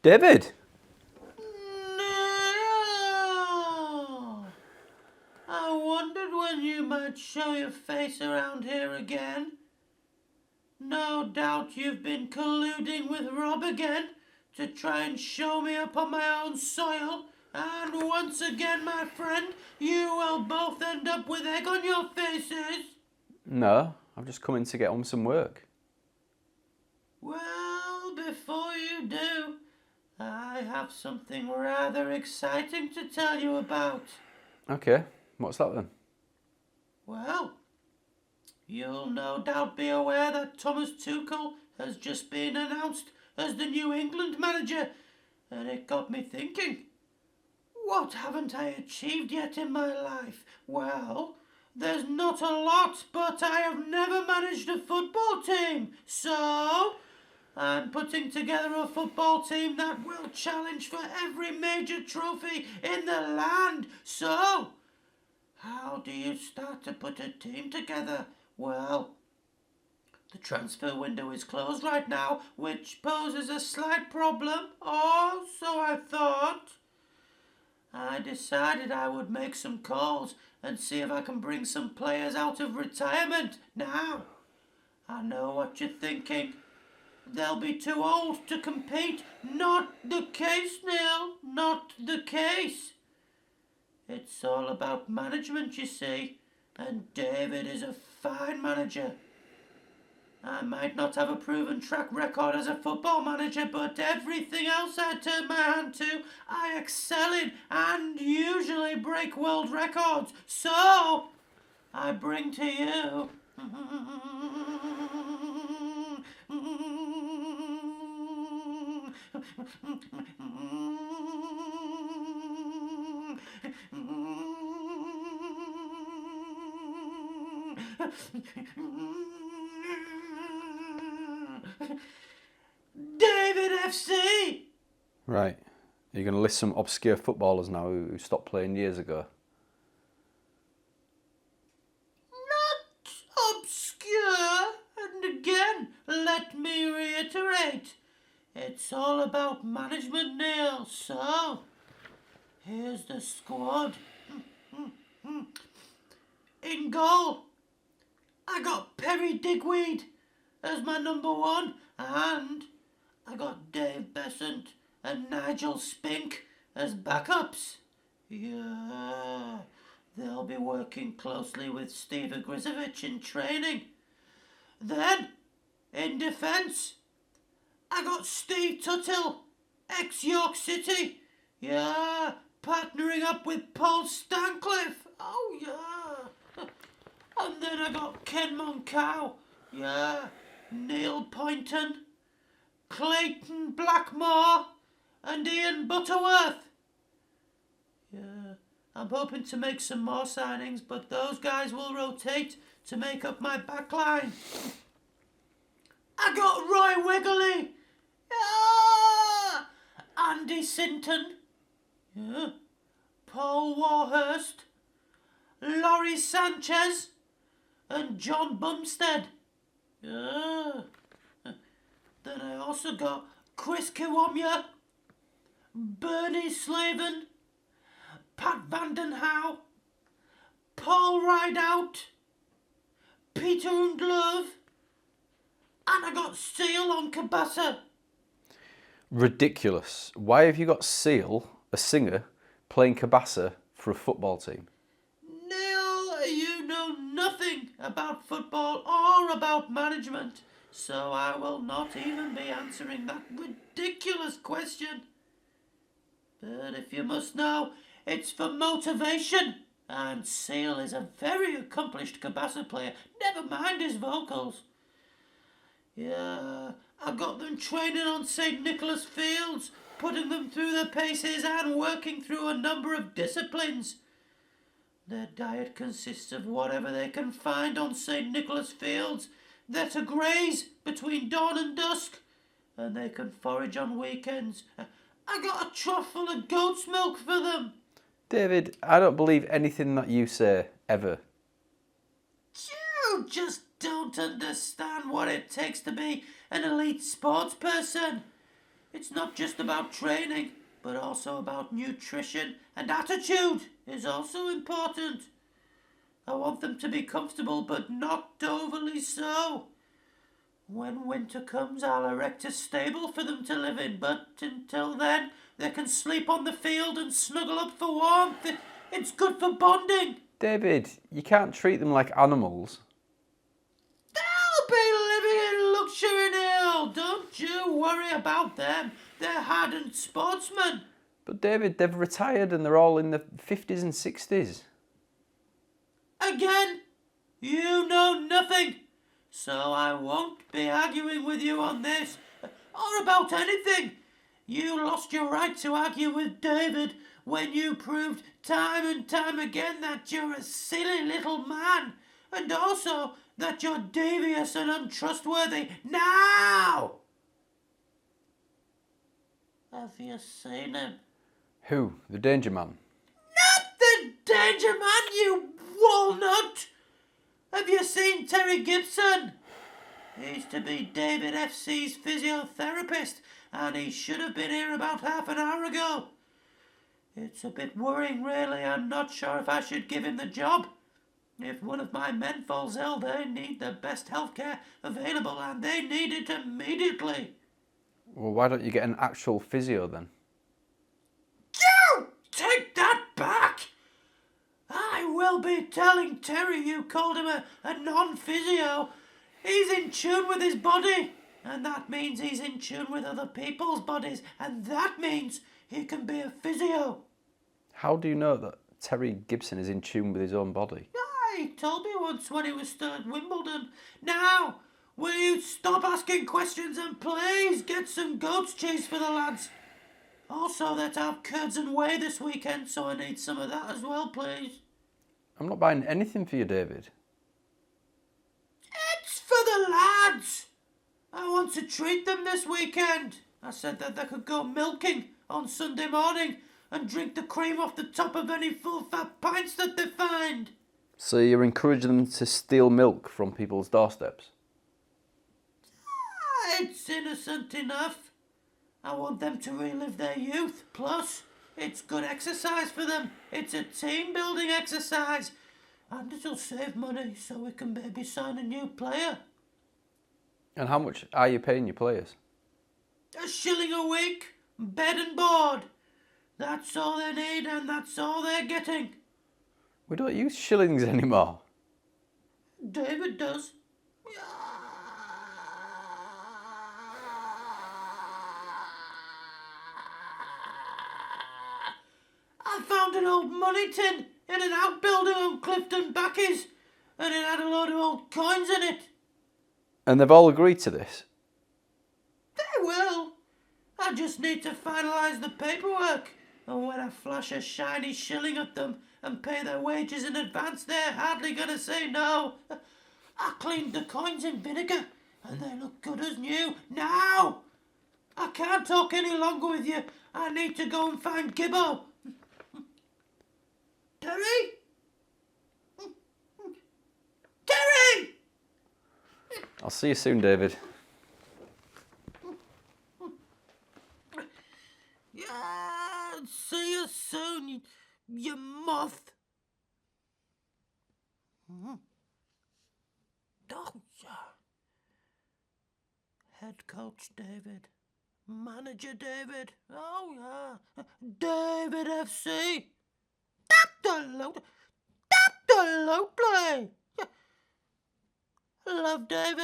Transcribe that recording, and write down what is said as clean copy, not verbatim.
David? No! I wondered when you might show your face around here again. No doubt you've been colluding with Rob again to try and show me up on my own soil. And once again, my friend, you will both end up with egg on your faces. No, I've just come in to get on with some work. Well, before you do, I have something rather exciting to tell you about. Okay, what's that then? Well, you'll no doubt be aware that Thomas Tuchel has just been announced as the New England manager, and it got me thinking, what haven't I achieved yet in my life? Well, there's not a lot, but I have never managed a football team, so I'm putting together a football team that will challenge for every major trophy in the land. So, how do you start to put a team together? Well, the transfer window is closed right now, which poses a slight problem, or so I thought. I decided I would make some calls and see if I can bring some players out of retirement. Now, I know what you're thinking. They'll be too old to compete. Not the case, Neil. Not the case. It's all about management, you see. And David is a fine manager. I might not have a proven track record as a football manager, but everything else I turn my hand to, I excel in and usually break world records. So, I bring to you... David FC! Right, you're going to list some obscure footballers now who stopped playing years ago. Not obscure. And again, let me reiterate, it's all about management, Neil. So, here's the squad. In goal, I got Perry Digweed as my number one, and I got Dave Besant and Nigel Spink as backups. Yeah, they'll be working closely with Steve Grizovic in training. Then, in defence, I got Steve Tuttle, ex-York City. Yeah, partnering up with Paul Stancliffe. Oh, yeah. And then I got Ken Moncow. Yeah, Neil Poynton, Clayton Blackmore, and Ian Butterworth. Yeah, I'm hoping to make some more signings, but those guys will rotate to make up my backline. I got Roy Wiggly. Yeah. Andy Sinton. Yeah. Paul Warhurst. Laurie Sanchez. And John Bumstead. Yeah. Then I also got Chris Kiwamya, Bernie Slaven, Pat Vandenhow, Paul Rideout, Peter Undlove, and I got Seal on Cabasa. Ridiculous. Why have you got Seal, a singer, playing Cabasa for a football team? Neil, you know nothing about football or about management, so I will not even be answering that ridiculous question. But if you must know, it's for motivation. And Seal is a very accomplished Cabasa player, never mind his vocals. Yeah, I got them training on St. Nicholas Fields, putting them through their paces and working through a number of disciplines. Their diet consists of whatever they can find on St. Nicholas Fields. They're to graze between dawn and dusk, and they can forage on weekends. I got a trough full of goat's milk for them. David, I don't believe anything that you say, ever. You just don't understand what it takes to be an elite sports person. It's not just about training, but also about nutrition, and attitude is also important. I want them to be comfortable, but not overly so. When winter comes, I'll erect a stable for them to live in, but until then, they can sleep on the field and snuggle up for warmth. It's good for bonding. David, you can't treat them like animals. They'll be living in luxury now. Don't you worry about them. They're hardened sportsmen. But David, they've retired and they're all in the 50s and 60s. Again, you know nothing. So I won't be arguing with you on this, or about anything. You lost your right to argue with David when you proved time and time again that you're a silly little man, and also that you're devious and untrustworthy. Now! Have you seen him? Who? The Danger Man? Not the Danger Man, you walnut! Have you seen Terry Gibson? He's to be David FC's physiotherapist, and he should have been here about half an hour ago. It's a bit worrying, really. I'm not sure if I should give him the job. If one of my men falls ill, they need the best healthcare available, and they need it immediately. Well, why don't you get an actual physio then? You take that back! I will be telling Terry you called him a non-physio. He's in tune with his body, and that means he's in tune with other people's bodies, and that means he can be a physio. How do you know that Terry Gibson is in tune with his own body? He told me once when he was still at Wimbledon. Now, will you stop asking questions and please get some goat's cheese for the lads? Also, let's have curds and whey this weekend, so I need some of that as well, please. I'm not buying anything for you, David. It's for the lads. I want to treat them this weekend. I said that they could go milking on Sunday morning and drink the cream off the top of any full-fat pints that they find. So you're encouraging them to steal milk from people's doorsteps? It's innocent enough. I want them to relive their youth. Plus, it's good exercise for them. It's a team-building exercise. And it'll save money so we can maybe sign a new player. And how much are you paying your players? £1 a week, bed and board. That's all they need and that's all they're getting. We don't use shillings anymore. David does. I found an old money tin in an outbuilding on Clifton Backies, and it had a load of old coins in it. And they've all agreed to this? They will. I just need to finalise the paperwork. And when I flash a shiny shilling at them and pay their wages in advance, they're hardly going to say no. I cleaned the coins in vinegar and they look good as new. Now! I can't talk any longer with you. I need to go and find Gibbo. Terry? Terry! I'll see you soon, David. Yeah, see you soon, you moth. Oh, yeah. Head coach David. Manager David. Oh, yeah. David FC. Absolutely play. Love David.